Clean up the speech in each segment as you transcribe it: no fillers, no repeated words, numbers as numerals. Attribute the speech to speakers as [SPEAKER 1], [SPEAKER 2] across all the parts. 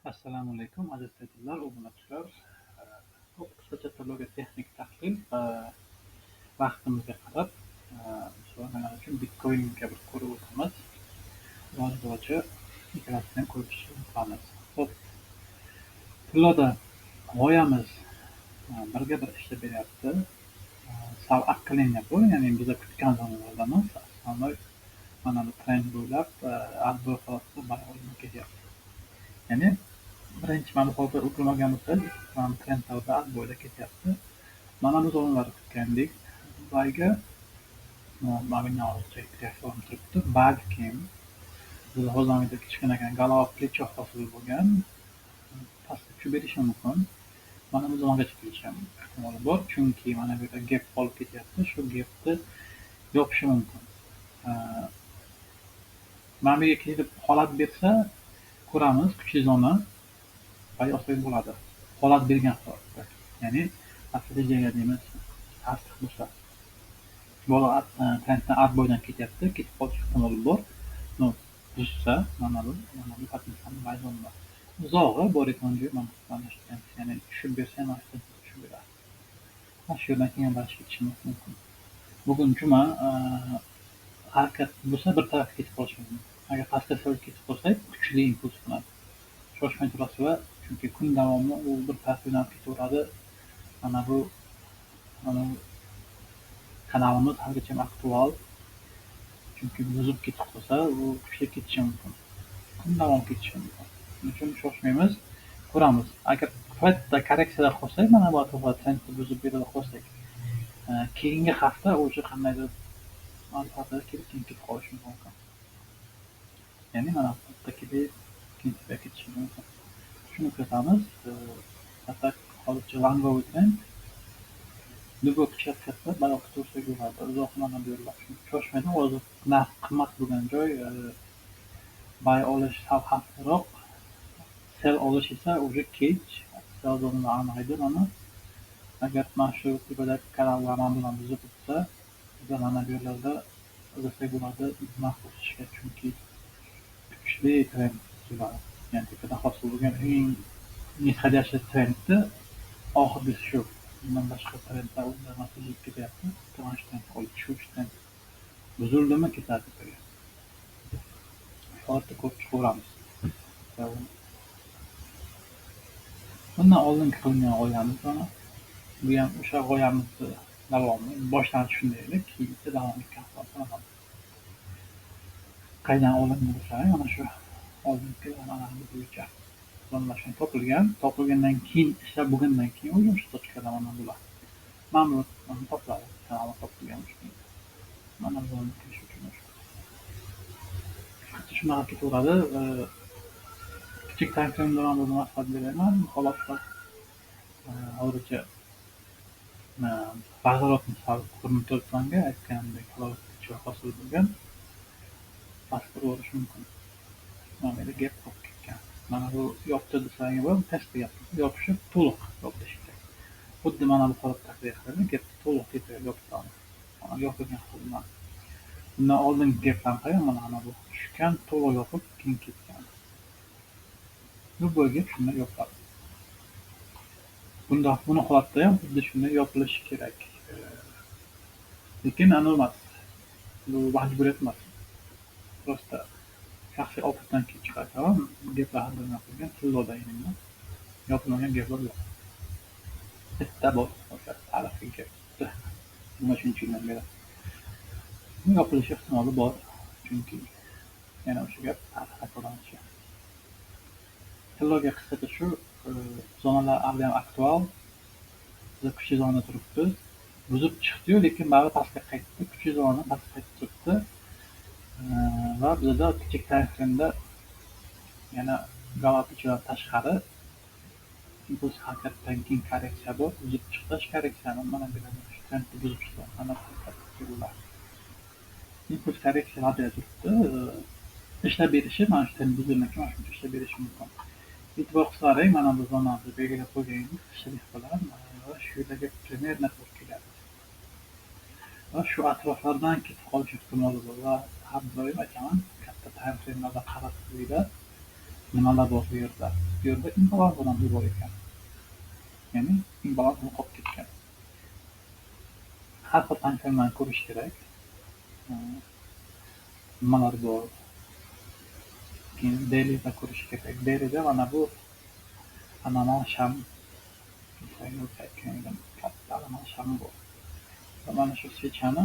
[SPEAKER 1] Assalomu alaykum aziz tinglovchilar, obunachilar. Qisqacha turlarga texnik tahlil vaqtimizga qarab mana uchun Bitcoinga bir ko'rib o'tamiz. Iloji boricha ikkalasini ko'rishni qilamiz. Xo'p, tillarda g'oyamiz birga bir ishlab beryapti. Savaq qilinyapti, ya'ni biz kutgan zamonlarda emas, asosan mana bu trend bo'ylab ardoq holatda bayon ketyapti. Ya'ni birinchi mana hozir o'tirmagan bo'lsak, trendlarda bo'ylab ketyapti. Mana biz onları kutgandik. Boyga mana reklama turibdi. Balkim biz hozirda kichkina galopli hosil bo'lgan pastga tushib berishi mumkin. Mana biz ongacha kelishi ham ehtimoli bor, chunki mana bu yerda gap qolib ketyapti. Shu gapni yopishi mumkin. Mana bu yerga kelib holat bersa, ko'ramiz, kuchli zona olsak bo'ladi. Holat bergan holatda. Ya'ni strategiyaga deymiz, tasdiq bo'lsa. Bola trenddan bo'ydan ketyapti, ketib qolish ehtimoli bor. Buzsa, mana bu potensial maydonda. Uzog'i bor ekan joyi mana shu, ya'ni tushib bersa ham tushib beradi. Mana shu yerdan keyin balish ketishimiz mumkin. Bugun juma, harakat bo'lsa bir tarafga ketib qolishi mumkin. Agar pastga ketib qolsak, kuchli impuls qiladi. Shoshmay turasiz va chunki kun davomida u bir tarafdan ketaveradi. Mana bu kanalimiz haligacha aktual. Chunki buzib ketib qolsa, u kuchli ketishi mumkin. Kun davom ketishi mumkin. Shuning uchun shoshmaymiz, ko'ramiz. Agar qayerda korreksiyalar qolsak, mana bu atrofda trendni buzib berib qolsak, keyingi hafta o'sha qandaydir manfaatlar kelib ketib qolishi mumkin. Ya'ni mana bu yerda ketishi mumkin. Shuni kuzatamiz. Faqat hozircha langovi trend Любой kuchaytirsa bayoq tursak bo'ladi. Uzoq mana bu yerlar shoshmaydi. Hozir narx qimmat bo'lgan joy, bay olish xavfliroq, sell olish esa уже kech. Savdoni aniqlaydi mana. Agar mana shu tepadagi kanallar bilan buzib o'tsa, biz mana bu yerlarda o'tsak bo'ladi narx o'sishga, chunki kuchli trend tuziladi. Ya'ni tepada hosil bo'lgan eng nisxadyashi trendni oxirgisi shu. Bundan boshqa trendlar o'zgarmaslik ketyapti. Transhdan olib tushishdan buzildimi ketadi taga. Holatda ko'p chiqaveramiz. Bundan oldingi qilgan g'oyamiz mana. Bu ham o'sha g'oyamizni davomi. Boshlanishi shunday edi, keyin davom etgan holat. Qaydan olingan bo'lsa, mana shu oldingi analiz bo'yicha zonlashgan topilgandan keyin ishlab bo'lgandan keyin o'sha tochkada mana bular. Ma'mur topladi, kanalni topilgan uchun. Mana bu kelish uchun shunaqa ketaveradi. Kichik tanklardan ham o'zim maslahat beraman. Holatlar hozircha ba'zilarni ko'rinib turibmanga aytganimdek holatcha hosil bo'lgan pastga bo'lishi mumkin. Mana bu gap qolib ketgan. Mana bu yopdi desangiz ham test qilyapti. Yopishib to'liq yopish kerak. Xuddi mana bu holatdagi gap to'liq tepaga yopiladi. Mana yopilgan holda. Bundan oldingi gapdan qarang, mana bu tushgan, to'liq yopib keyin ketgan. Bu gap shunday yopiladi. Buni holatda ham xuddi shunday yopilishi kerak. Lekin emas. Bu majburiyat emas. Prosta shaxsiy opitdan kelib chiqargan gaplar haqida qilgan tillarda endi yopilmagan gaplar yo'q. Bitta bor o'sha tarixiy gap. Nima shuncha yildan beri yopilishi ehtimoli bor, chunki yana o'sha gap tarixda qo'llanishi. Tillarga qisqacha shu zonalar ham aktual. Biz kuchli zonada turibmiz. Buzib chiqdi-yu, lekin baribir pastga qaytdi. Kuchli zona pastga qaytib turibdi. Va bizda kichik tankda yana galopichadan tashqari impuls harakatdan keyin korreksiya bor. Buzib chiqish korreksiyani mana bu trendni buzib chiqdi. Mana bu impuls korreksiyalarda turibdi. Ishlab berishi mana shu trend buzilmagan keyin mana shuncha ishlab berishi mumkin. E'tibor qilsalaring, mana bu zonani belgilab qo'yganmiz, ishlab qilamiz. Va shu yerdagi primerna to'g'ri keladi. Va shu atroflardan ketib qolish ehtimoli bor va har doim aytaman, katta time frame'larda qarab qo'yinglar. nimalar bor bu yerda? Bu yerda imbalans odamlar bor ekan. Ya'ni imbalans yo'qolib ketgan. Har xil tanklarni ko'rish kerak. Nimalar bor? Keyin Delida ko'rish kerak. Delida mana bu anomal sham katta anomal sham bor. Va mana shu svechani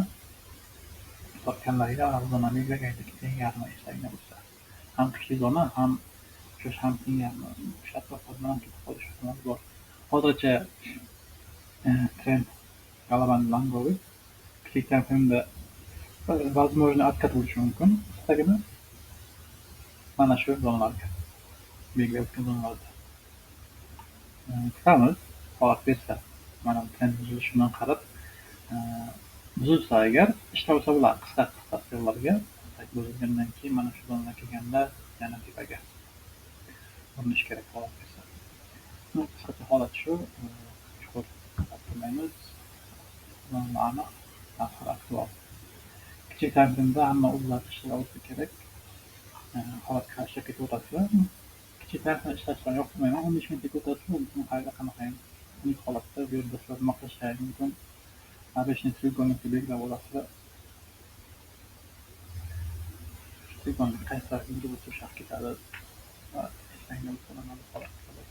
[SPEAKER 1] sotganlarga arzon belgilagaylik eng yarmi eslaydigan bo'lsa. Ham kuchli zona, ham shu shamning yarmi o'sha atrofda bilan ketib qolish ehtimoli bor. Hozircha trend g'alabani Langovi kichik tankda возможно откат bo'lishi mumkin. Istagini mana shu zonalarga belgilayotgan zonalarda kutamiz. Holat bersa, mana trend buzilishidan qarab buzilsa agar ishlovsa bo'ladi qisqa yo'llarga buzilgandan keyin mana shu zonaga kelganda yana tepaga urinish kerak holat bersa. Qisqacha holat shu. Chuqur qilmaymiz. Aniq narxlar aktual. Kichik tankda hamma o'zlari ishlay olsa kerak. Holat qarshi ketaveradilar. Kichik tankni ishlashdan yoqtirmayman. 15 minutga o'tasiz, qayerda qanaqa unik holatda bu yerda sizlar nima qilishingiz mumkin. Обычный треугольникni belgilab olasizlar. Треугольник qaysi tarafga bo'lsa o'sha ketadi. Islangan bo'lsa holat qiladi.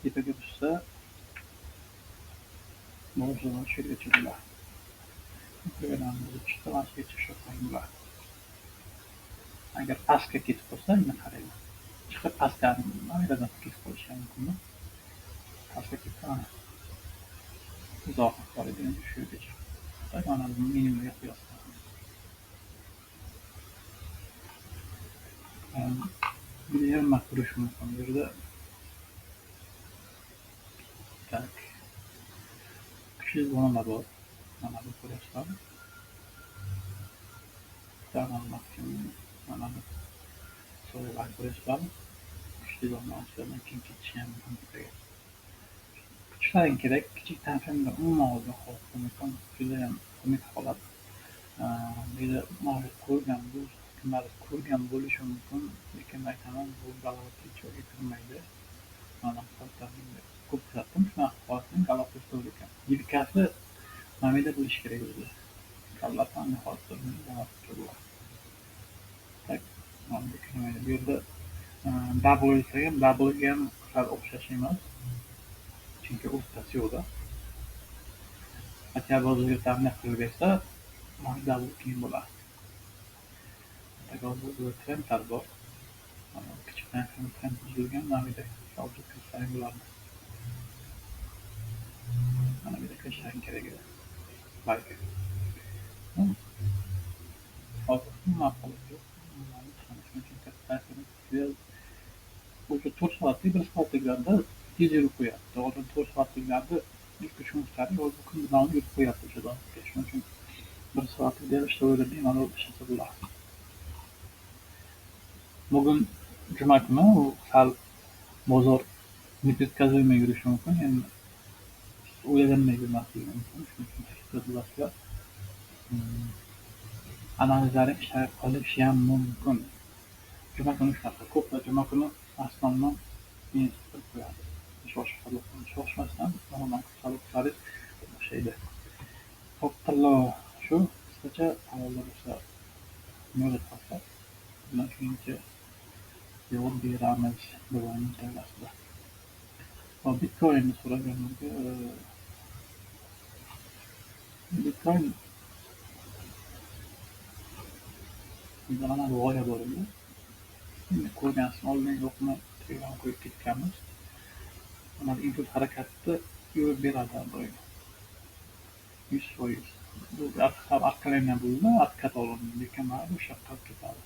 [SPEAKER 1] Tepaga tushsa mavzuni shu yergacha bo'ladi. Tepadan chiqsa mana shu yergacha bo'ladi. Agar pastga ketib qolsa, yana qarayman. Chiqib pastdan maydadan ketib qolishi mumkin. Pastga ketsa mana uzoq qoladigan shu yergacha. Mana minimumga qo'yasiz. Bir nima qilish mumkin bu yerda? Tak. Kuchli zonalar bor. Mana bu ko'ryapsizlar. Tamam, maksimum mana bu so'llar ko'ryapsizlar. Kuchli zonalardan keyin ketishi ham mumkin. Kuchlaring kerak. Kichik tankda umuman olgan holat mumkin. Juda ham xunuk holat. Meni kimlar ko'rgan bo'lishi mumkin, lekin aytaman bu g'alati joyga kirmaydi. Mana ko'p kuzatdim shunaqa holatni g'alati uslub ekan. Yelkasi namida bo'lishi kerak o'zi. G'alati holatda bo'ladi. Tak, mana bu kirmaydi. Bu yerda double esa ham double'ga ham sal o'xshash emas. Chunki o'rtasi yo'qda. Хотя бы o'ziga ta'min qilib bersa, mana double keyin bo'ladi. Bu trendlar bor. Kichik tankni trend buzilgan namida hozir qilsang bo'ladi. Mana bu yerda qilishlaring kerak edi. Balki. Hozir nima qilib o'sha 4 soatlik 1 soatliklarda tez yurib qo'yapti. Oldin 4 soatliklarda 2-3 minutlar yo'l kun davomida yurib qo'yapti o'sha zonga. Shuning uchun 1 soatlikda ishlayverib bemalol ishlasa bo'ladi. Bugun juma kuni u sal bozor непредсказуемый yurishi mumkin. Endi o'ylaganday yurmasligi mumkin. Shuning uchun ehtiyotlasizlar. Analizlaring ishlab qolishi ham mumkin. Juma kuni shunaqa. Ko'plar juma kuni asnomdan keyin qilib qo'yadi. Shoshmasdan umuman qilsangiz o'xshaydi. Xo'ptillo shu qisqacha savollar bo'lsa murojaat qilsa bundan keyincha javob beramiz. Bironing tayyorlasizlar. Bitcoin'ni so'raganlarga Bitcoin mana bu g'oya bor edi. Endi ko'rgansiz oldin yo'qmi telegram qo'yib ketganmiz. Mana impuls harakatni yo'l beradi doim. 100%. Bu orqalardan bo'ldi, откат olindi, lekin mana o'sha yoqqa ketadi.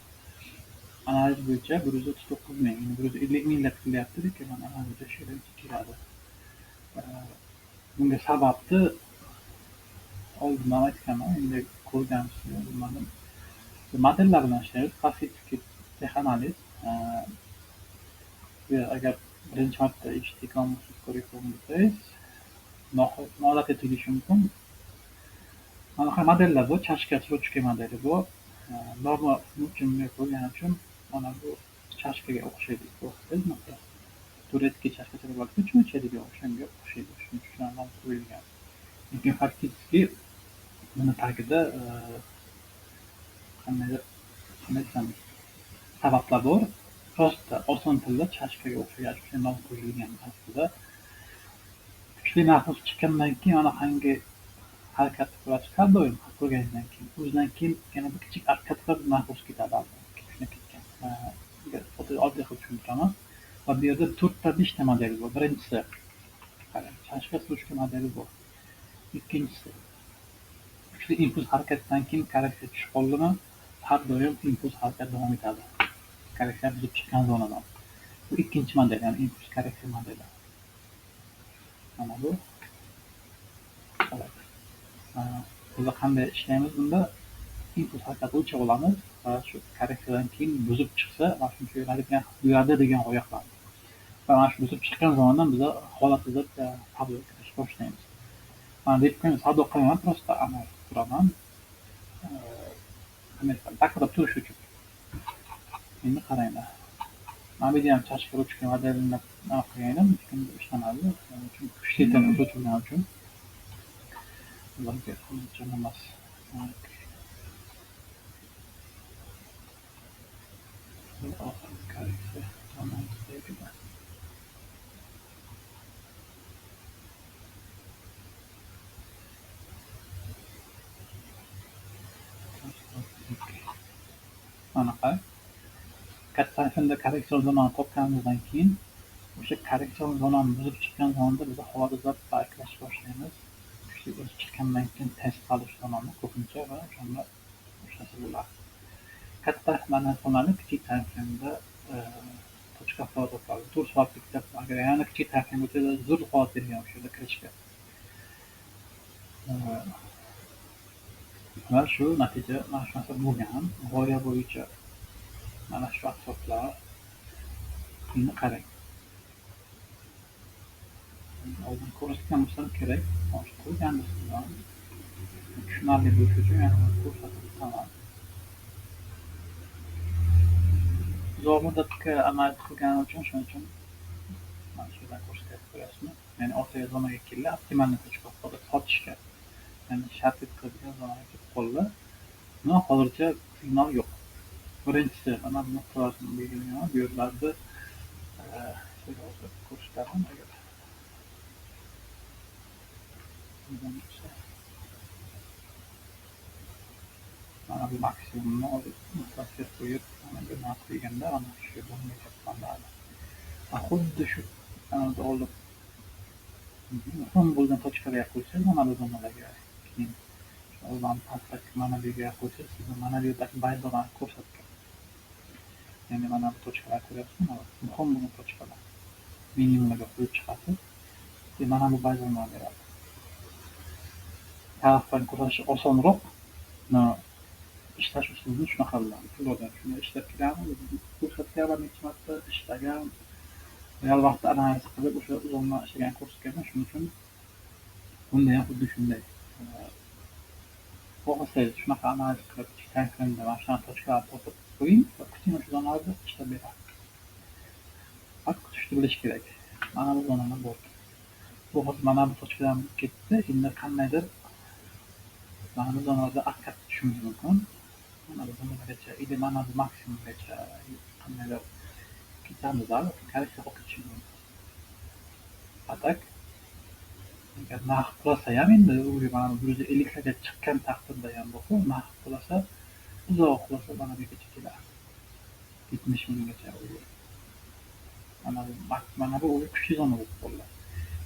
[SPEAKER 1] Analiz bo'yicha 139 ming, 150 minglar qilyapti, lekin mana analizda shu yerga keladi. Bunga sababni oldindan aytganman, endi ko'rgansiz bilmadim. Modellar bilan ishlaymiz, klassik texanaliz. Agar birinchi marta eshitgan bo'lsangiz, noodatiy tuyulishi mumkin. Mana modellar bor, chashka modeli bor. Norma uchun ko'rganim uchun mana bu chashkaga o'xshaydi. Ko'rdingizmi? Turetki chashkachalar borki, cho'nchadiga o'shanga o'xshaydi. Shuning uchun ham qo'yilgan. Lekin faktiski buni tagida qandaydir qanday desam sabablar bor. Prosta oson tilda chashkaga o'xshagan shunday nom qo'yilgan. Aslida kuchli mahbus chiqqandan keyin anaqangi harakat qilasiz har doim qilganingizdan keyin o'zidan keyin yana bir kichik harakat qilib mahbus ketadi. Shunday ketgan. Oddiy qilib tushuntiraman. Va bu yerda 4 ta 5 ta model bor. Birinchisi qarang, chashka surishga modeli bor. Ikkinchisi kuchli impuls harakatdan keyin korreksiya tushib qoldimi, har doim impuls harakat davom etadi. Korreksiya buzib chiqqan zonadan. Bu ikkinchi model, ya'ni impuls korreksiya modeli. Mana bu. Bunda qanday ishlaymiz? Bunda impuls harakatni o'lchab olamiz va shu korreksiyadan keyin buzib chiqsa, mana shuncha yuradi degan g'oya qilamiz. Va mana shu buzib chiqqan zonadan biz holat izlab tablo kirishga boshlaymiz. Mana deb savdo qilaman, prosta amal quraman. Takror turish uchun. Endi qaranglar. Mana bu ham chashka ruchka modelini qilganim, lekin ishlamadi. Shuning uchun kuchli tilni o'chirganim uchun ularga uncha emas. Korreksiya mana qarang. Katta shunda korreksion zonani topganimizdan keyin o'sha korreksion zonani buzib chiqqan zonada biz holat izlab payqash boshlaymiz. Kuchli o'sib chiqqandan keyin test qilish zonani ko'pincha va o'shanda ushlasa bo'ladi. Katta narsalarni kichik timeframe tochka holatlar, 4 soatlik agar yana kichik timeframe o'tsa zo'r holat bergan o'sha yerda kirishga. Va shu natija mana shu narsa bo'lgan. G'oya bo'yicha mana shu asoslar. Endi qarang. Oldin ko'rsatgan bo'lsam kerak. Hozir qo'yganmisiz? Tushunarli bo'lishi uchun yana ko'rsatib o'taman. Uzoq muddatga amal qilganim uchun shuning uchun mana shu yerdan ko'rsatib qo'yasizmi? Ya'ni o'rtaga zonaga keldi, optimalni tochka holat sotishga. Ya'ni shart etkazilgan zonaga kelib qoldi. Buni hozircha signal yo'q. Birinchisi mana bu nuqtalarni belgilagan. Bu yerlarda ko'rsataman agar mana bu maksimumni olib nuqtasiga qo'yib, mana bu narx deganda ana shu yerdan hisoblanadi. Xuddi shu kanalda olib muhim bo'lgan tochkalarga qo'ysangiz, mana bu zonalarga keyin ularni pastdagi mana bu yerga qo'ysangiz, sizni mana bu yerdagi bayzlarni ko'rsatgan. Ya'ni mana bu tochkalar ko'ryapsizmi? Muhim bo'lgan tochkalar. Minimumga qo'yib chiqasiz. Mana bu bayzlarni beradi. Tarafdan ko'rish osonroq. Ishlash usulini shunaqa bilan tildan shuni ishlab kelamiz. Ko'rsatgan necha marta ishlagan, real vaqtda analiz qilib o'sha uzunma ishlagan ko'rsatganman. Shuning uchun bunda ham xuddi shunday. Xohlasangiz shunaqa analiz qilib timeframeda mana shunaqa tochkalarni topib qo'ying va kuting, o'sha zonalarda ishlab beradi. Faqat kutishni bilish kerak. Mana bu zonada bor. Bu hozir mana bu tochkadan ketdi. Endi qandaydir mana bu zonada harakat tushishimiz mumkin. Mana bu zonalargacha, ila mana bu maksimumgacha qandaydir ketamiz, korreksiya qilib ketishimiz mumkin. Atak agar narx qulasa ham endi u mana 150 larga chiqqan taqdirda ham bo'lsa, narx qulasa, uzoq qulasa mana bu yergacha keladi. 70 minggacha. Mana bu kuchli zona bo'lib qoldi.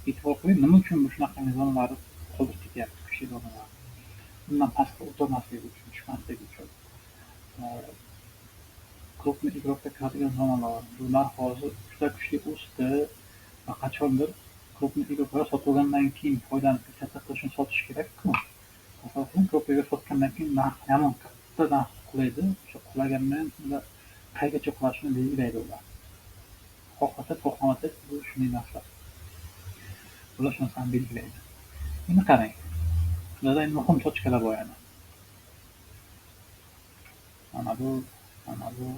[SPEAKER 1] E'tibor qiling, nima uchun bu shunaqa zonalarni qoldirib ketyapti, kuchli zonalar. Bundan pastga o'tolmasligi uchun, tushmasligi uchun. Ko'pni idrokda kiradigan zonalar, bular hozir juda kuchli o'sdi va qachondir ko'pni idroklar sotilgandan keyin foydani katta qilishni sotish kerak-ku. Asosan ko'piga sotgandan keyin narx yomon katta narx qulaydi. O'sha qulagandan ular qayergacha qulashini belgilaydi ular. Xohlasak, xohlamasak bu shunday narsa. Ular shu narsani belgilaydi. Endi qarang. Bularda endi muhim tochkalar bor yana. Mana bu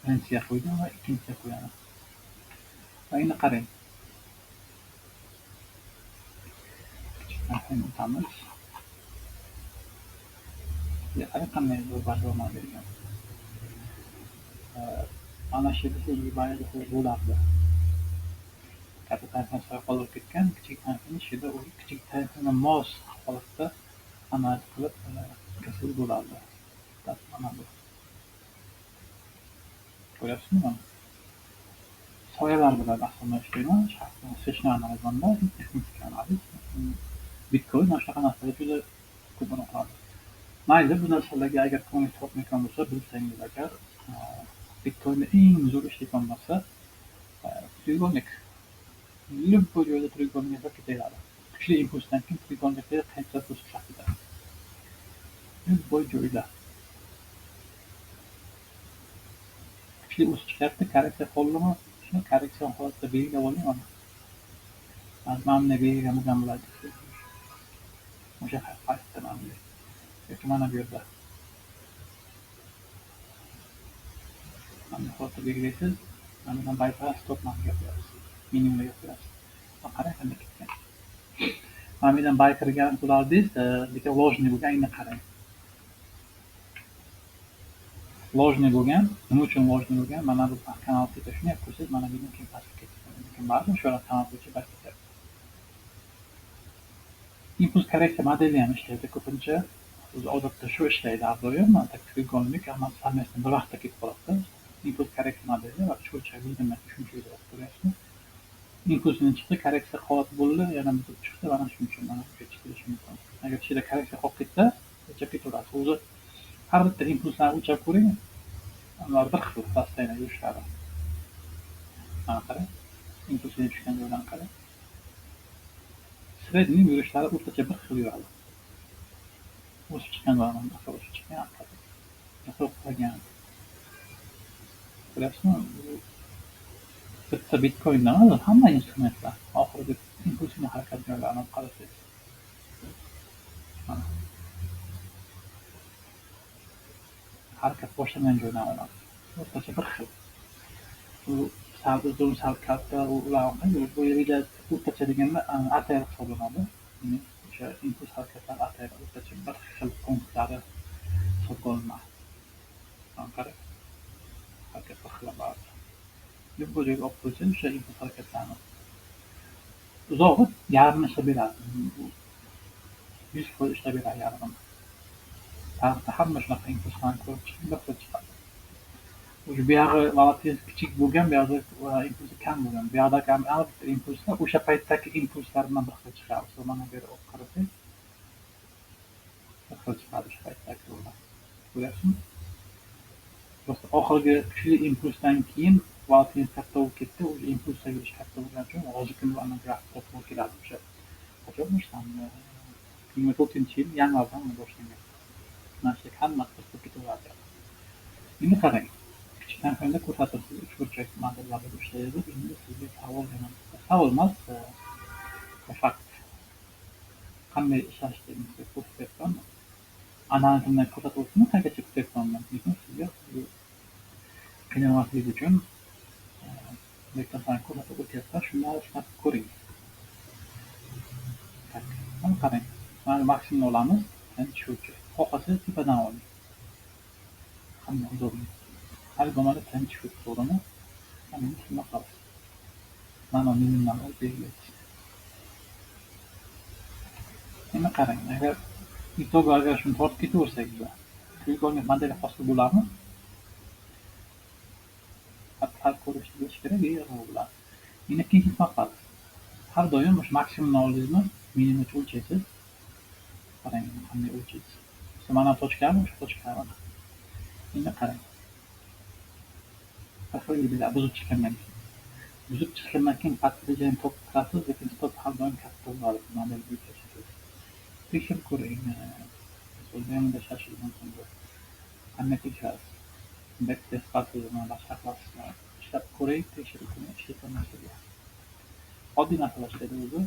[SPEAKER 1] Birinchiga qo'ydim va ikkinchiga qo'yaman. Va endi qarang, kichik narxini o'tamiz. Qarang qanday zo'r barkamol bergan. Mana shu yerda sizga bayaqi bo'lardi. Katta tankdan soya qolib ketgan, kichik tankni ichida u kichik tankga mos holatda analiz qilib kirsak bo'lardi. Mana bu. Ko'ryapsizmi buni? Soyalar bilan aslında ishlayman. Seshni analizmanda texnik analiz. Bitcoin mana shunaqa narsalar juda ko'p unutiladi. Mayli, bu narsalarga agar ko'ngil tortmayotgan bo'lsa, bilsangiz agar Bitcoinda eng zo'r ishlaydigan narsa треугольник. Любой joyda треугольник yasab ketaveradi. Kuchli impulsdan keyin треугольникga qancha o'sib ketadi. Любой joyda. Kuchli o'sib chiqyapti, korreksiya qo'llimi? Shuni korreksion holatda belgilab oling mana. Mana bunday belgilagan bo'lgan bo'ladi. O'sha paytda mana bunday. Yoki mana bu yerda. Mana bu holatda belgilaysiz. Mana bundan bypass stop narxiga qo'yasiz. Minimumga qo'yasiz. Qarang qanday ketgan. Mana bundan buy kirgan bo'lardingiz, lekin ложный bo'lgan, endi qarang. Ложный bo'lgan, nima uchun ложный bo'lgan? Mana bu kanal tepasida shuni ko'rsangiz, mana bundan keyin pastga ketgan. Lekin baribir shu kanal bo'yicha pastga ketadi. Impuls korreksiya modeli ham ishlaydi ko'pincha. O'zi odatda shu ishlaydi har doim. Tak треугольник hamma sammasidan bir vaqtda ketib qoladi. Impuls korreksiya modeli va cho'chak bilmayman tushunchaga ko'ryapsizmi? Impulsini chiqdi, korreksiya holat bo'ldi, yana buzib chiqdi, mana shuning uchun mana bunga chiqilishi mumkin. Agar ichida korreksiya qolib ketsa, o'chab ketaveradi. O'zi har bitta impulslarni o'chab ko'ring, ular bir xil постоянно yurishlari. Mana qarang, impulsini tushgan joydan qarang. Sredniy yurishlari o'rtacha bir xil yuradi. O'sib chiqqan joydan o'sib chiqqan, yasab qolgan. Ko'ryapsizmi? Bitta Bitcoindan emas, hamma instrumentlar oxirgi impulsini harakat joylarini qarasangiz. Mana harakat boshlangan joydan oladi. O'rtacha bir xil. U sal uzun, sal katta, ularni bu yerga o'rtacha deganda ATR hisoblanadi. O'sha impuls harakatlar ATR o'rtacha bir xil punktlari hisoblanadi. Mana qarang, harakat bir xil bo'ladi. Bu joyga olib qo'ysangiz o'sha impuls harakatlarni uzog'i yarmi ishlab beradi. 100% ishlab beradi yarmi. Tarixda hamma shunaqa impulslarni ko'rib chiqib, bir xil chiqadi. O'sha buyog'i volatilность kichik bo'lgan, buyog'i impulsi kam bo'lgan. Buyog'idagi har bitta impulslar o'sha paytdagi impulslar bilan bir xil chiqadi. Mana bu yerga olib qarasangiz, bir xil chiqadi o'sha paytdagi ular. Ko'ryapsizmi? Просто oxirgi kuchli impulsdan keyin volatilность katta bo'lib ketdi. O'sha impulsga yurish katta bo'lgani uchun hozirgi grafika to'g'ri keladi. O'sha qachon bo'lsa 24-yil yanvardan boshlangan. Mana shu hammasi bo'lib ketaveradi. Endi qarang. Kichik narxlarda ko'rsatib, uchburchak modellarda ishlaydi. Endi sizga savol emas, fakt. Qanday ishlashlaringizni ko'rsatyapman. Analizimdan ko'rsatib o'tdim, qanchacha kutyapman. Lekin sizga qiynalmaslik uchun lektorlarni ko'rsatib o'tyapman. Shundan ishlab ko'ring. Mana qarang. Mana maksimum olamiz. Tushuvchi. Xohlasangiz tepadan oling. Hamma zo'rlik. Har go'mada tushuvchi to'g'rimi? Mana shunday qilasiz. Mana minimumdan olib belgilaysiz. Endi qarang, agar itogi agar shuni tortib ketaversak biz, treугольник modeli hosil bo'ladimi? Har ko'rishni bilish kerak, bo'ladi. Endi ikkinchi maqsad. Har doim o'sha maksimumni oldingizmi, minimumni o'lchaysiz. Qarang, qanday o'lchaysiz. Mana tochkami, o'sha tochka mana. Endi qarang. Tahlillar buzib chiqqandan keyin. Buzib chiqqandan keyin patligini top qilasiz, lekin stop har doim katta bo'ladi. Model bo'yicha tekshirib ko'ring. So'zlamada shashilib mumkin bo'ladi. Qanday tekshirasiz? Backtest qilasiz, boshqa qilasiz. Ishlab ko'ring, tekshirib ko'ring, ishlayotgan narsaga. Oddiy narsalar ishlaydi o'zi.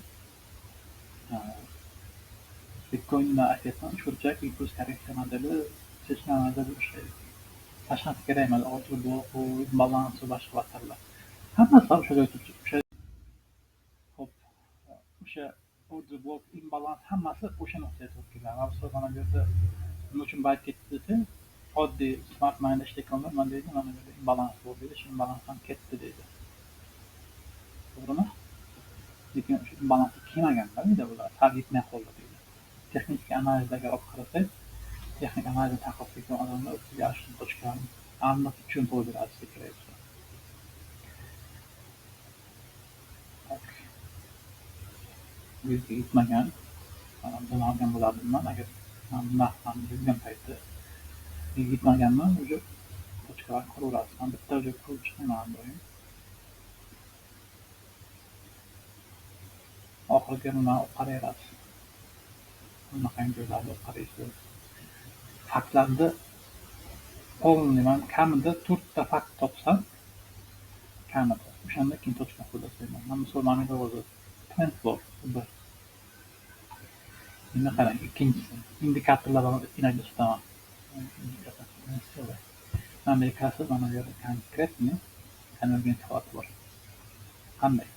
[SPEAKER 1] Bitcoinda aytyapman, uchburchak impuls korreksiya modeli seçma modeli ishlaydi. tashxis kerak emas. Order block, balans va boshqa faktlarlar. Hammasi o'shaga o'tib hop o'sha order block, imbalans hammasi o'sha nuqtaga to'g'ri keladi. Masalan, mana bu yerda nima uchun bayt ketdi desa, oddiy smart mindda ishlayotganlar mana deydi, mana bu yerda imbalans bor deydi, shu imbalansdan ketdi deydi. To'g'rimi? Lekin o'sha imbalans kelmaganlar deydi bular, hal yetmay qoldi deydi. Texnik analizga agar olib qarasak, texnik analizda taqoz qilgan odamlar o'ziga shu tochkani aniq tushuntirib beradi kerak bo'lsa. Bu yerga yetmagan, buni olgan bo'lardiman agar narxlarni bilgan paytda yetmaganman, o'sha tochkalar quraverasiz. Man bitta joy qurib chiqmayman doim. Oxiriga nima olib qaraverasiz. Bunaqangi joylarga olib qaraysiz. Faktlarni man kamida 4 ta fakt topsam, kamida o'shanda keyin tochka qo'llasayman. Man misol mana bu hozir trend bor. Bir. Endi qarang, ikkinchisi indikatorlarni inobatga tutaman. Amerikasi mana bu yerda konkretni konvergensiya holati bor. Qanday?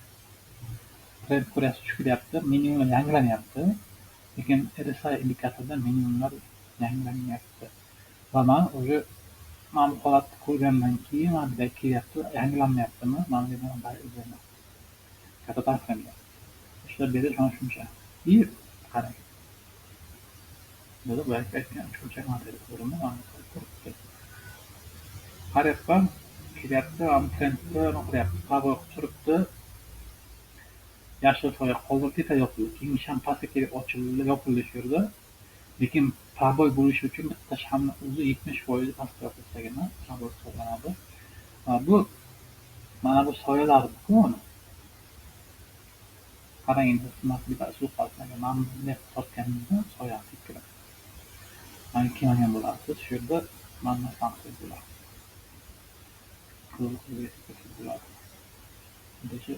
[SPEAKER 1] Trend ko'ryapsiz, tushib ketyapti, minimumlar yangilanyapti, lekin RSI indikatorida minimumlar yangilanmayapti. Va man o'sha mana bu holatni ko'rgandan keyin mana bunday kelyapti, yangilanmayaptimi? Mana bu yerdan o'zini katta tarqalgan. Ishlab berish mana shuncha. И qarang. Buni bu aytgan shuncha model ko'rimi mana turibdi. Qarayapman, kelyapti, mana trendni nima qilyapti? Qabul turibdi. Yashil soya qoldirib ketadi, yopildi. Keyin sham pastga kelib ochildi, yopildi shu yerda. Lekin proboy bo'lishi uchun bitta shamni o'zi 70% pastga yopilsagina proboy hisoblanadi. Bu mana bu soyalarni-ku. Qarang endi bitta usul qilsangiz, mana bunday sotganingizda soyasi ikkilab. Mana kelmagan bo'lasiz, shu yerda mana qilib bo'ladi. Qilib bo'ladi. Deshi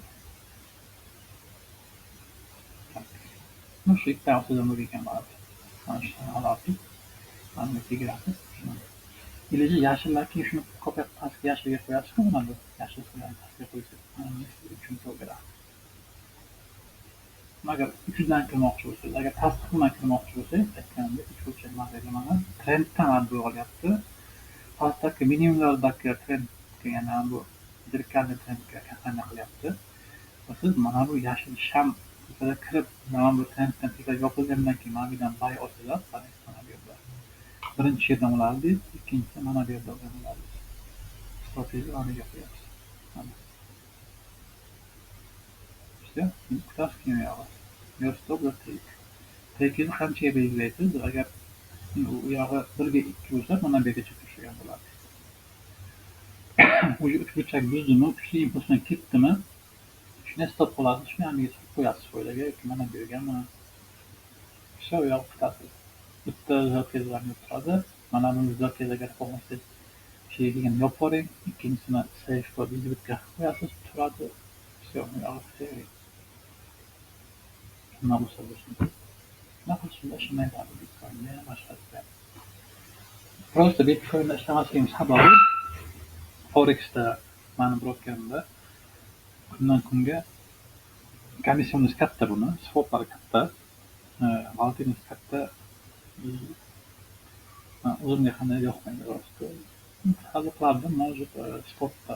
[SPEAKER 1] shu ikkita ostidan bo'lgan bo'ladi. Mana shuni olasiz, mana tegirasiz. Iloji yashillarki shuni ko'payib pastga yashilga qo'yasizku, mana bu yashil soyani pastga qo'yasiz. Mana uchun to'g'ri. Agar uchidan kirmoqchi bo'lsangiz, agar tasdiqdan kirmoqchi bo'lsangiz, aytganimdek uch o'lcham modelga mana trenddan adbu olyapti. Pastdagi minimumlardagi trendga, ya'ni bu zirkalli trendga kasana qilyapti. Va siz mana bu yashil sham ichida kirib, mana bu trenddan tekrar yopilgandan keyin mana bu yerdan buy olsanglar, qarang mana bu yerda. Birinchi yerdan olardingiz, ikkinchisi mana bu yerda olardingiz. Strategiya o'rniga qo'yasiz. Mana. İşte miqdor kimyoviy. Stop va take. Take'ni qanchaga belgilaysiz? Agar u yog'i 1 ga 2 bo'lsa, mana bu yergacha tushgan bo'ladi. O'sha uchburchak buzdimi, kuchli impuls bilan ketdimi? Shuni stop qilasiz, shuni aniga qo'yasiz foydaga yoki mana bu yerga mana shu yoq qitasiz. Bitta zatkazlarni turadi. Mana bu zatkazlarga qo'yasiz. Şey degan yopib qo'ying, ikkinchisini save va bildiribga qo'yasiz, turadi. Все, yo'q. Nima bo'lsa bo'lsin. Nima qilishimda ishlamaydi Bitcoinda, boshqasida. Просто Bitcoinda ishlamasligim sababi Forexda mani brokerimda kundan kunga komissiyamiz katta, buni swoplari katta, volatilность katta. O'zimga qanday yoqmaydi rosti. Hali qilardim, mavjud spotda.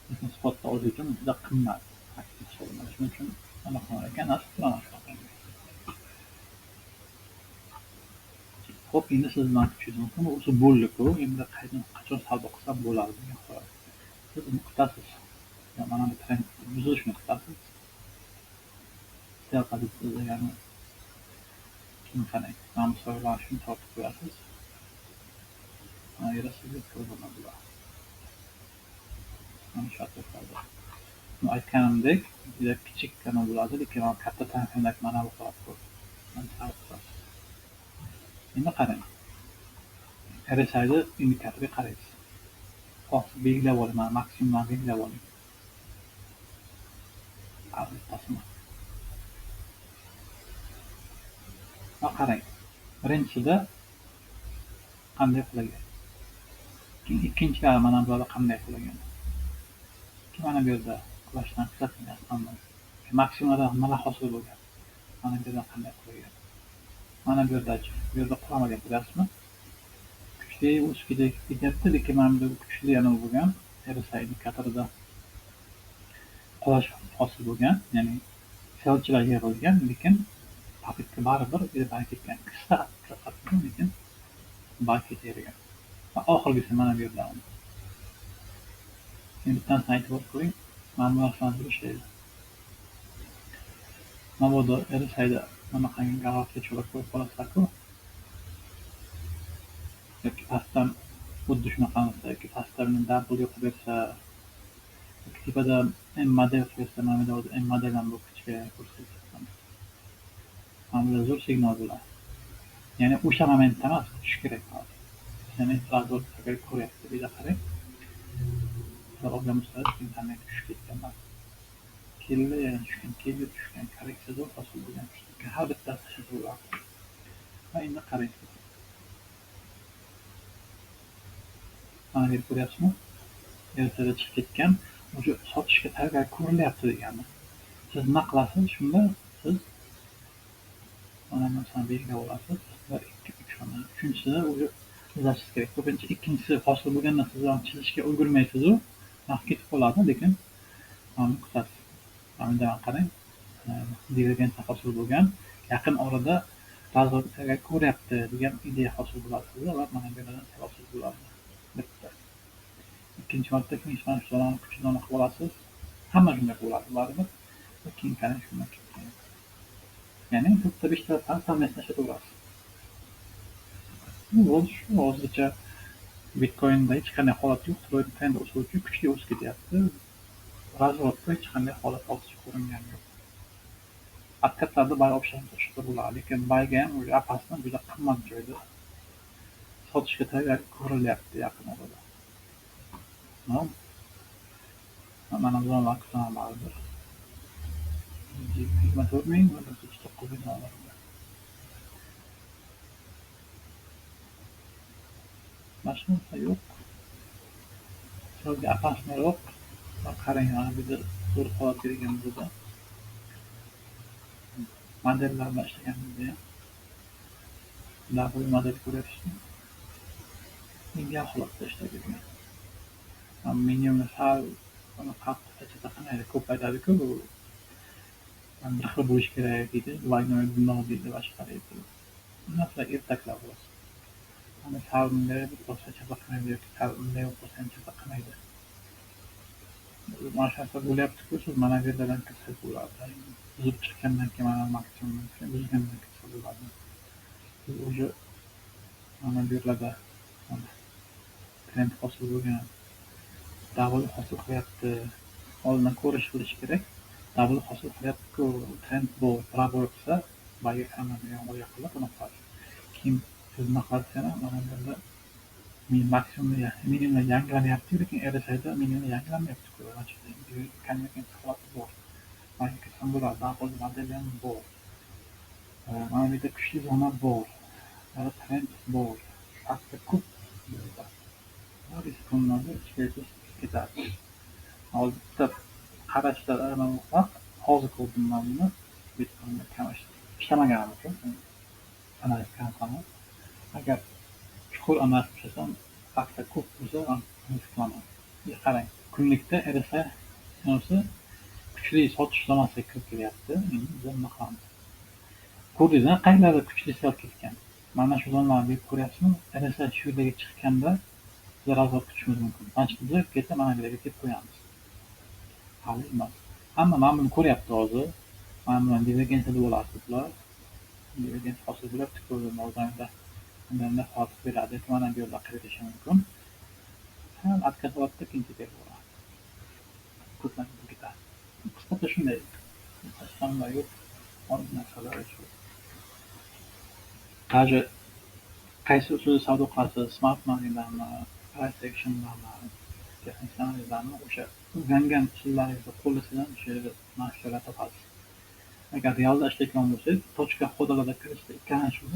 [SPEAKER 1] Lekin spotda olish uchun juda qimmat aktiv hisoblanadi. Shuning uchun nima qilar ekan, asl Hop, endi siz bilan kuchingiz mumkin. O'zi bo'ldi-ku, endi qachon savdo qilsam bo'ladi degan savol. Siz uni kutasiz. Mana bu trend buzilishini kutasiz. Sell pozitsiyada degani keyin qarang. Mana bu so'rovlar shuni tortib qo'yasiz. Mana yerda sizga ko'rinadilar. Mana shu atroflarda. Aytganimdek, juda kichikkina bo'ladi, lekin katta tanqidlar mana bu holatda. Mana endi qarang. RSI'ni indikatorga qaraysiz. Hop, belgilab oling, mana maksimumni belgilab oling. Bittasini. Qarang. Birinchida qanday qilagan? Ikkinchilari mana bularda qanday qulagan? Mana bu yerda qulashdan kuzatilgan qanday? Maksimumda nimalar hosil bo'lgan? Mana bu yerda qanday qulagan? Mana bu yerdachi? Bu yerda qulamagan, bilasizmi? Kuchli o'skida ketyapti, lekin mana bu kuchli anavi bo'lgan, RSI indikatorida qulash hosil bo'lgan, ya'ni selchilar yig'ilgan, lekin papitka baribir ilgari ketgan. Qisqa qattiq, lekin bak ketavergan. Va oxirgisi mana bu yerda. Endi bittasini aytib qo'ying. Mana bu narsani ishlaydi. Mabodo RSIda bunaqangi galaktika cho'lab qo'yib qolasizlar-ku, yoki pastdan xuddi shunaqanisi, yoki pastdan double yoqib bersa, yoki tepada M model bersa, mana bu M model ham bu kichkina ko'rsatyapti. Mana bu zo'r signal bo'ladi. Ya'ni o'sha momentda emas, kutish kerak hozir. Ya'ni razor ko'ryapti, bu yerda qarang. Obramizlar internet tushib ketgan. Keldi, yana tushgan, keldi, tushgan, korreksiya zo'r hosil bo'lgan. Har bittasi shunday bo'ladi. Va endi qarang. Mana bu ko'ryapsizmi? Ertaga chiqib ketgan, o'sha sotishga tayyor ko'rilyapti degani. Siz nima qilasiz? Shunda siz mana narsani belgilab olasiz va 2-3 xona. Uchinchisida o'sha izlashingiz kerak. Ko'pincha ikkinchisi hosil bo'lganda siz ham chizishga ulgurmaysiz-u, vaqt ketib qoladi, lekin mana kutasiz. Mana bundan qarang, divergensiya hosil bo'lgan, yaqin orada razor ko'ryapti degan ideya hosil bo'ladi va mana bu yerdan hosil bo'ladi. Bitta. Ikkinchi marta mana kuchini qilib olasiz. Hamma shunday bo'ladi, baribir. Keyin qarang shunday ketgan. Ya'ni 4-5 ta tanlashni ishlataverasiz. Bu hozircha Bitcoin'da hech qanday holat yo'q. Trend o'suvchi kuchli o'sib ketyapti. Razvodda hech qanday holat ortiqcha ko'ringani yo'q. Откатlarda bay o'xshashda bo'ladi, lekin bayga ham o'sha apasdan juda qimmat joyda sotishga tayyor ko'rilyapti yaqin orada. Mana bundan vaqtdan baribir 24,000 va 9,000 dollar. Boshqa yo'q. Sizga apasni yo'q. Qarang, mana bu yerda zo'r holat bergan bo'lsa, modellar bilan ishlaganimizda ham double model ko'ryapsizmi? Ideal holatda ishlagan. Minimumni sal qattiqcha qanday ko'p aytadi-ku, bir xil bo'lish kerak deydi, bundoq deydi, boshqa deydi. Bu narsa ertaklar bo'ladi. Mana sal bunday bo'lsa chapaqmaydi yoki sal bunday bo'lsa ham chapaqmaydi. Mana shu narsa bo'lyapti-ku, siz mana bu yerdan kirsangiz bo'ladi. Buzib chiqqandan keyin mana maksimum buzgandan keyin bo'ladi. Siz o'sha mana bu yerlarda trend hosil bo'lgan, double hosil qilyapti. Oldindan ko'rish qilish kerak. Double hosil qilyapti-ku, trend bu praboy qilsa, bayga hamma yonga yaqinlab unaqa. Keyin siz nima qilasiz yana? Mana bu yerda minimumni yangilanyapti, lekin RSIda minimumni yangilanmayapti-ku. Konvergensiya holati bor. Bayga kirsam bo'ladi, double model ham bor. Mana bu yerda kuchli zona bor. Trend bor. Aktiv ko'p. Riskonlarni ichga ketadi. Hozir bitta qarashda hozir ko'rdim man buni. Bitcoinda kam ishlamaganimiz uchun analiz qilaman. Agar chuqur analiz qilsam, vaqtda ko'p bo'lsa, analiz qilaman. Qarang, kunlikda RSI shunisi kuchli sotish zonasiga kirib kelyapti. Endi biz nima qilamiz? Ko'rdingizmi, qayerlarda kuchli sell ketgan? Mana shu zonalarni ko'ryapsizmi? RSI shu yerga chiqqanda biz razor kutishimiz mumkin. Biz ketib mana bu yerga ketib qo'yamiz. Hali emas. Hamma mana buni ko'ryapti hozir. Mana bundan divergensiya deb olasiz bular. Divergensiya hosil bo'lyapti-ku, mo'zamda bunday holat beradi. Mana bu yerda qilish mumkin. Ham откатlarda keyin beraveradi. Ko'planib ketadi. Qisqacha shunday. Qisqacha yo'q. Oldin narsalar shu. Hozir qaysi usulda savdo qilasiz? Smart moneydanmi, price actiondanmi, texnik analizdanmi? O'sha o'rgangan usullaringizni qo'llasizdan o'sha yerda narsalar topasiz. Agar realda ishlayotgan bo'lsangiz, tochka xodalarda kirishda ikkilanishsiz,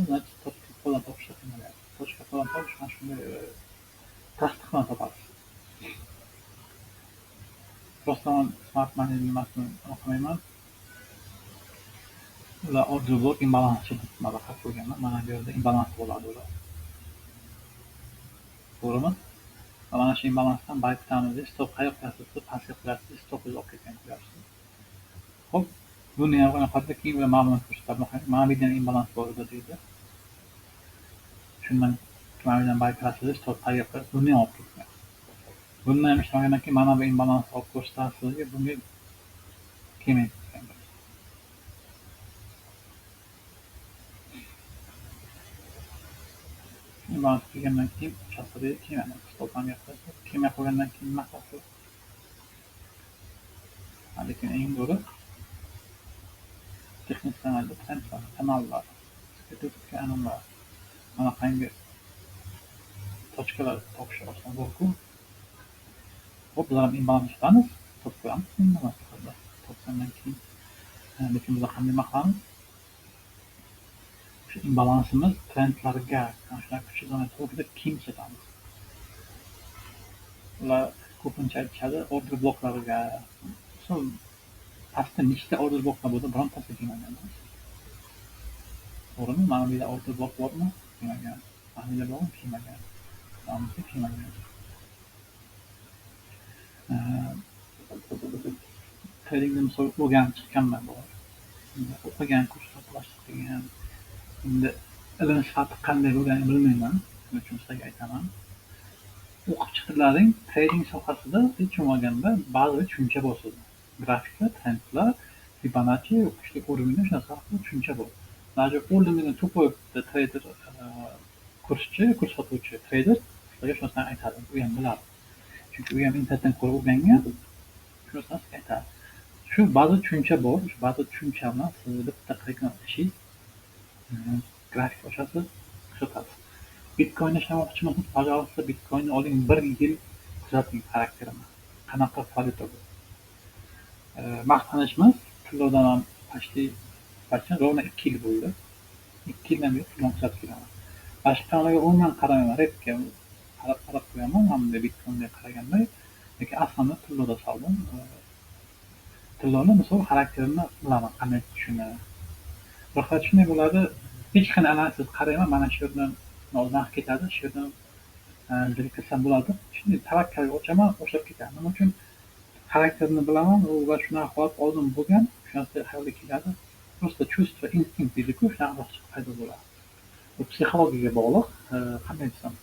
[SPEAKER 1] tochka xoda topishda qiynaladi. Tochka xoda topish mana shunday tasdiqni topasiz. Просто man smart money nimasini o'qimayman. Ular order block imbalans deb qilib qo'yganman. Mana bu yerda imbalans bo'ladi ular. To'g'rimi? Mana shu imbalansdan buy qilamiz. Stop qayoqdasiz? Pastga qo'yasiz. Stop o'zi olib ketgan qo'yasiz. Xo'p, buni ham qanaqa keyin ular ma'lumot ko'rsatadi. Mana bu yerda imbalans bor edi deydi. Shundan mana bu yerdan buy qilasiz. Stop qayoqqa qo'yasiz? Buni ham olib ketgan. Bundan ham ishlamagandan keyin mana bu imbalans olib ko'rsatadi sizga. Bunga kelmaydi. Imbalans kelgandan keyin chastada kelmaydi. Stopdan yoqasiz. Kelmay qolgandan keyin nima qilasiz? Lekin eng zo'ri texnik kanallar, kanallar, anaqangi tochkalar topish oson bo'lku. Xo'p, bizlar ham imbalans tutamiz, topib ko'ramiz, imbalans tutadi. Topgandan keyin lekin bizlar qanday nima qilamiz? Shu imbalansimiz trendlarga, shunaqa kuchli zona to'g'rida keyin ketamiz. Ular ko'pincha aytishadi order bloklariga. Pastda nechta order bloklar bo'ldi, birontasi kelmagan. To'g'rimi? Mana bu yerda order blok bormi? Kelmagan. Mana bu yerda bormi? Kelmagan. Mana bu kelmagan. Tradingda misol o'rganib chiqqanman bor. O'qigan, kurslar qilgan. Endi ilm sifati qanday bo'lganini bilmayman. Shuning uchun sizlarga aytaman. O'qib chiqdilaring trading sohasida hech bo'lmaganda ba'zi tushuncha bo'lsin. Grafiklar, trendlar, Fibonacci, o'qishlik o'rnida shunaqa tushuncha bor. Даже o'rnida tupой trader, kurschi, kurs sotuvchi trader sizlarga shuni aytadi. U ham biladi. Chunki u ham internetdan ko'rib o'rgangan. Shuni aytadi. Shu ba'zi tushuncha bor. Shu ba'zi tushuncha bilan siz bitta qilgan ishingiz grafik ochasiz, kuzatasiz. Bitcoin ishlamoqchiman, pожалуйста, Bitcoinni oling, 1 yil kuzating xarakterini. Qanaqa valyuta bu? Maqtanishimiz pullardan ham почти ровно 2 yil bo'ldi. 2 yildan beri pullarni kuzatib kelaman. Boshqalarga umuman qaramayman, repga qarab qo'yaman, hamda Bitcoinga qaraganda, lekin aslida pullarda soldim. Pullarni misol xarakterini bilaman, qanday tushunadi. Faqat shunday bo'ladi, hech qanday analiz qarayman, mana shu yerdan narx ketadi, shu yerdan qilsam bo'ladi. Shunday tavakkalga ochaman, o'xshab ketadi. Nima uchun? Xarakterini bilaman, va shunaqa holat oldin bo'lgan, shunaqasi xayolga keladi. Просто чувство, instinkt deydi-ku, shunaqa paydo bo'ladi. Bu psixologiyaga bog'liq. Qanday desam?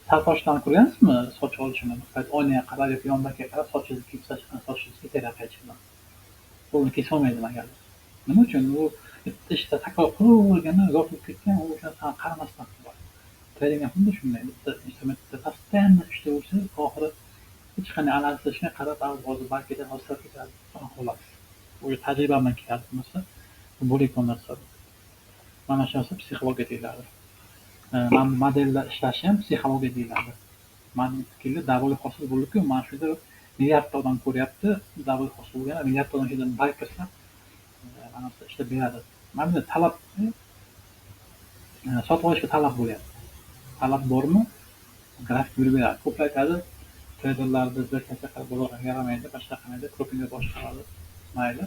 [SPEAKER 1] Sarposhlarni ko'rgansizmi? Soch olishini, oynaga qarab yoki yonbakiga qarab sochingizni kesib tashlagan, sochingiz ketadi qaychidan. Qo'lni kesa olmaydi magalar. Nima uchun? U bitta ishda takror qilavergandan uzoq bo'lib ketgan, u o'sha qaramasdan qiladi. Trading ham xuddi shunday. Bitta instrumentda постоянно ishlayversangiz, oxiri hech qanday analizlashga qarab hozir balki hozir ketadi, xolos. U tajriba bilan keladi bo'lmasa, bu bo'lgan narsa. Mana shu narsa psixologiya deyiladi. Modelda ishlash ham psixologiya deyiladi. Mani fikrda davoliy hosil bo'ldi-ku, mana shu yerda milliardta odam ko'ryapti, davoliy hosil bo'lgan, milliardta odam shundan bayqasa, mana shu ishlab beradi. Mana bunda talab, sotib olishga talab bo'lyapti. Talab bormi? Grafik yurib beradi. Ko'plar aytadi, traderlarni zerikashga qarab bozorga yaramaydi, boshqa qanday propinga boshqaradi. Mayli.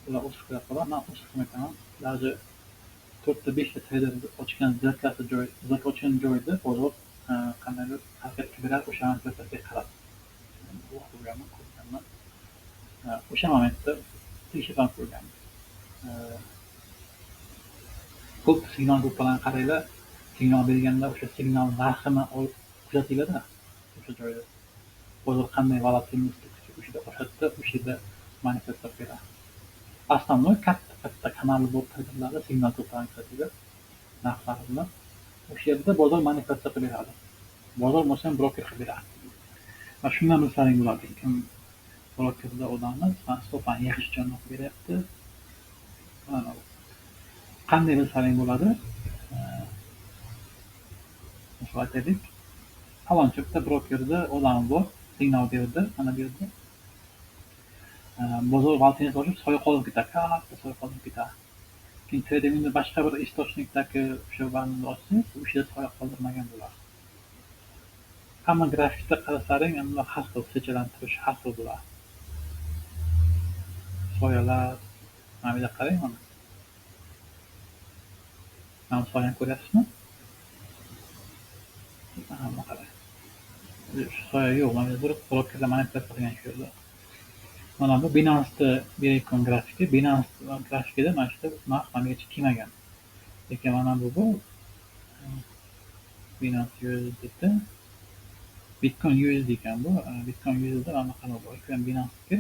[SPEAKER 1] Ular o'z fikrlari qiladi, men o'z fikrimni aytaman. Даже 4-5 trader ochgan zerikashli ochgan joyda bozor qandaydir harakatga beradi, o'sha harakatga qarab. Bu o'qiganman, ko'rganman. O'sha momentda tekshirib ko'rganman. Ko'p signal gruppalarni qaranglar, signal berganda o'sha signal narxini olib kuzatinglar-da, o'sha joyda. Bozor qanday volatillik o'sha yerda oshadi, o'sha yerda manifestlab beradi. Основной katta kanali bor traderlarda signal gruppalarni kuzatinglar, narxlar bilan. O'sha yerda bozor manifestatsiya qilib beradi. Bozor bo'lsa ham broker qilib beradi. Va shundan bilsaring bo'ladi, kim brokerda odamlar stopani yaxshi joyga qo'yib beryapti. Qanday bilsaring bo'ladi? Misol aytaylik, falonchilikda brokerda odam bor, signal berdi, mana bu yerda. Bozor volatilligini ochib, soya qolib ketadi, katta soya qolib ketadi. Keyin tradingda boshqa bir istochnikdagi o'sha valni ochsangiz, o'sha yerda soya qoldirmagan bo'ladi. Hamma grafikda qarasalaring, bular har xil sechalantirish har xil bo'ladi. Soyalar, mana bu yerda qarang mana. Mana bu soyani ko'ryapsizmi? Mana bu qarang. Shu soya yo'q, mana bu yerda blokkerlar manipulyatsiya qilgan shu yerda. Mana bu Binance'da berayotgan grafiki. Binance grafikida mana shu narx haligacha kelmagan. Lekin mana bu Binance USD'da Bitcoin USD ekan bu. Bitcoin USD mana qanaqa bor ekan Binance'ga.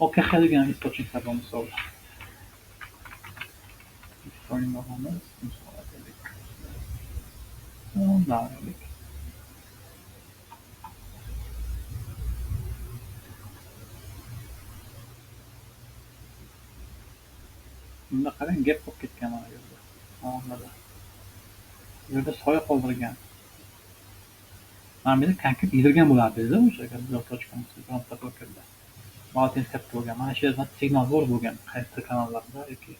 [SPEAKER 1] OKX degan источниктар bor misol. Bitcoin olamiz, misol aytaylik. Bundan olaylik. Bunda qarang, gap bo'lib ketgan mana bu yerda. Mana bu yerda soya qoldirgan. Mana bu yerda konkret yedirgan bo'ladi bizda o'sha blok ochganmiz, bironta blokerda. Ma'lumot katta bo'lgan. Mana shu yerda signal bor bo'lgan qaysi kanallarda yoki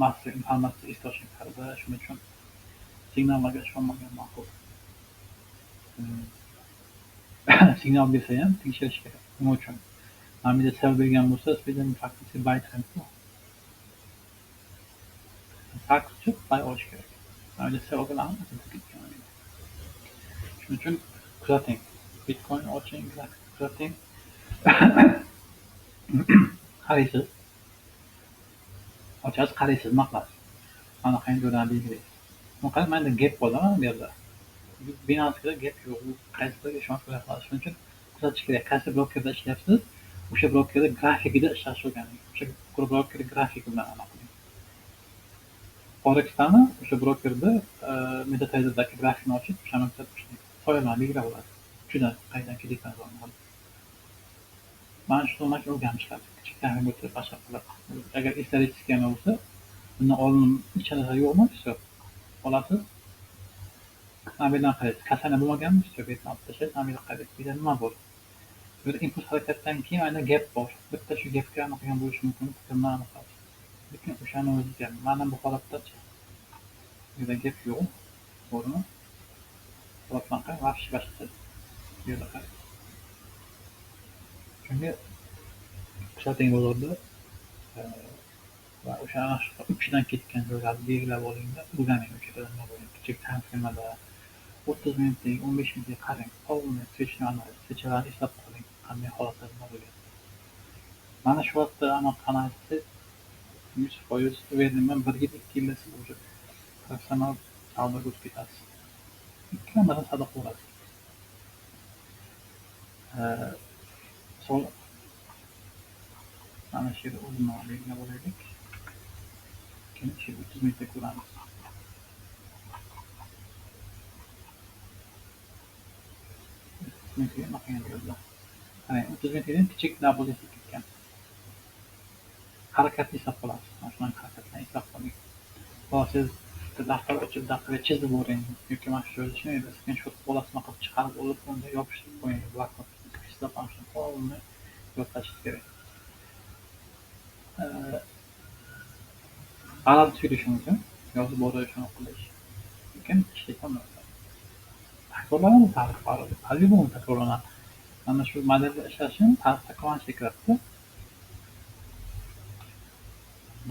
[SPEAKER 1] massiv informatsiya источникларida, shuning uchun signallarga ishonmagan ma'qul. Signal bersa ham tekshirish kerak. Nima uchun? Mana bu yerda sell bergan bo'lsa, sizda faktiski buy trend bor. Farq uchun buy olish kerak. Mana bu yerda sell bilan ketgan. Shuning uchun kuzating. Bitcoin oching, grafik kuzating. Qaraysiz. Ochasiz, qaraysiz, nima qilasiz? Mana qanday joydan belgilaysiz. Buni qarang, mana gap bo'ladi mana bu yerda. Binance'da gap yo'q. U qaysi biriga ishonch qo'yapsiz. Shuning uchun kuzatish kerak. Qaysi blokerda ishlayapsiz, o'sha blokerda grafikida ishlash o'rganing. O'sha bloker grafiki bilan aloqalang. Forex'dami o'sha blokerda MetaTrader'dagi grafikni ochib, o'shani kuzatib ishlang. Soyalarni belgilab olasiz. Uchidan qaydan kelayotganini bilasiz. Mana shu narsa o'rganishlar. Kichikdan o'tib bashar qiladi. Agar исторический bo'lsa, bundan oldin hech narsa yo'qmi? Yo'q. Olasiz. Mana bu yerdan qaraysiz. Kasana bo'lmaganmi? Yo'q, aytib tashlaysiz. Mana bu yerda qaraysiz. Bu yerda nima bor? Bu yerda impuls harakatdan keyin mana gap bor. Bitta shu gapga aniqlagan bo'lishi mumkin. Kimdan aniqladi? Lekin o'shani o'ziga mana bu holatdachi? Bu yerda gap yo'q. To'g'rimi? Holatdan qarang, vaqti boshqa. Bu yerda qarang. Shunga kuzating bozorda va o'sha uchidan ketgan joylarni belgilab olingda, o'rganing o'sha yerda nima bo'lyapti. Kichik time frame'larda 30 minutlik, 15 minutlik qarang. Полный fechalarni eslab qoling. Qanday holatda nima bo'lyapti. Mana shu vaqtda aniq analizni 100% uverdim. Bir yil, 2 yilda siz уже professional savdoga o'tib ketasiz. 2 marta savdo qilasiz. Sol mana shu yerda o'zini belgilab olaylik. Keyin shu 30 minutda ko'ramiz. Qarang, 30 minutdan kichik double ketgan. Harakatni eslab qolasiz. Mana shunaqa harakatlarni eslab qoling. Siz daftar ochib, daftarga chizib o'ring yoki mana shu joyda shunday screenshot olasiz, qilib chiqarib olib, unda yopishtirib qo'ying. Bloknot ishlab mana shu polni yodlashingiz kerak. G'alati tuyulishi mumkin, yozib borish shuni qilish. Lekin ishlaydi olmaydi. Takrorlanadi tarix baribir. По-любому takrorlanadi. Mana shu modelda ishlashim tarix takrorlanishga kiradida.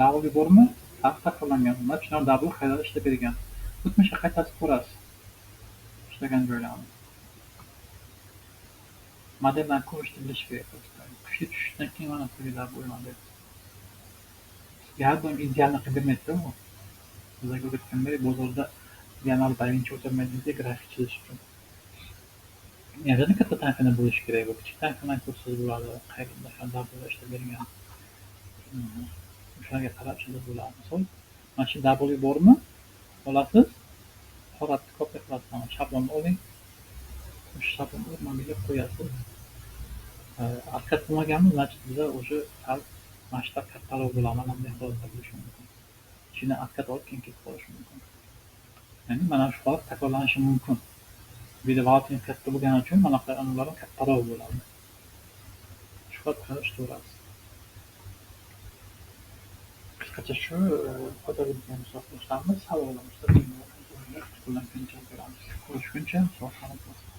[SPEAKER 1] Double bormi? Tarix takrorlangan. Mana shunaqa double qayerda ishlab bergan. O'tmishga qaytasiz ko'rasiz. Ishlagan joylarni. Modeldan ko'rishni bilish kerak. Kuchli tushishdan keyin mana quyida bo'ladi. Har doim idealni qilib bermaydi-ku. Bizga o'rgatganday bozorda ideal birinchi o'tirmaydi grafik chizish uchun. Yana katta tanqini bo'lish kerak. Bu kichik tanqini ko'rsangiz bo'ladi. Qayerda shunda double ishlab bergan. O'shaga qarab chizib bo'ladi. Misol, mana shu double bormi? Olasiz. Holatni kopiya qilasiz. Mana shablonni oling. O'sha shablonni o'rmonga qo'yasiz. Arkat bo'lmaganmi? Значит, bizda o'sha masshtab kattaroq bo'ladi. Mana bunday holatda bo'lishi mumkin. Ichidan arkat olib keyin ketib qolishi mumkin. Ya'ni mana shu holat takrorlanishi mumkin. Bu yerda valuting katta bo'lgani uchun mana bunaqa anlar kattaroq bo'ladi. Shu holat qarash to'g'ri. Qisqacha shu fotoga bo'lgan hisob qilishlarimiz savollarimiz bir bilan pinchak beramiz. Ko'rishguncha sog' salomat bo'ling.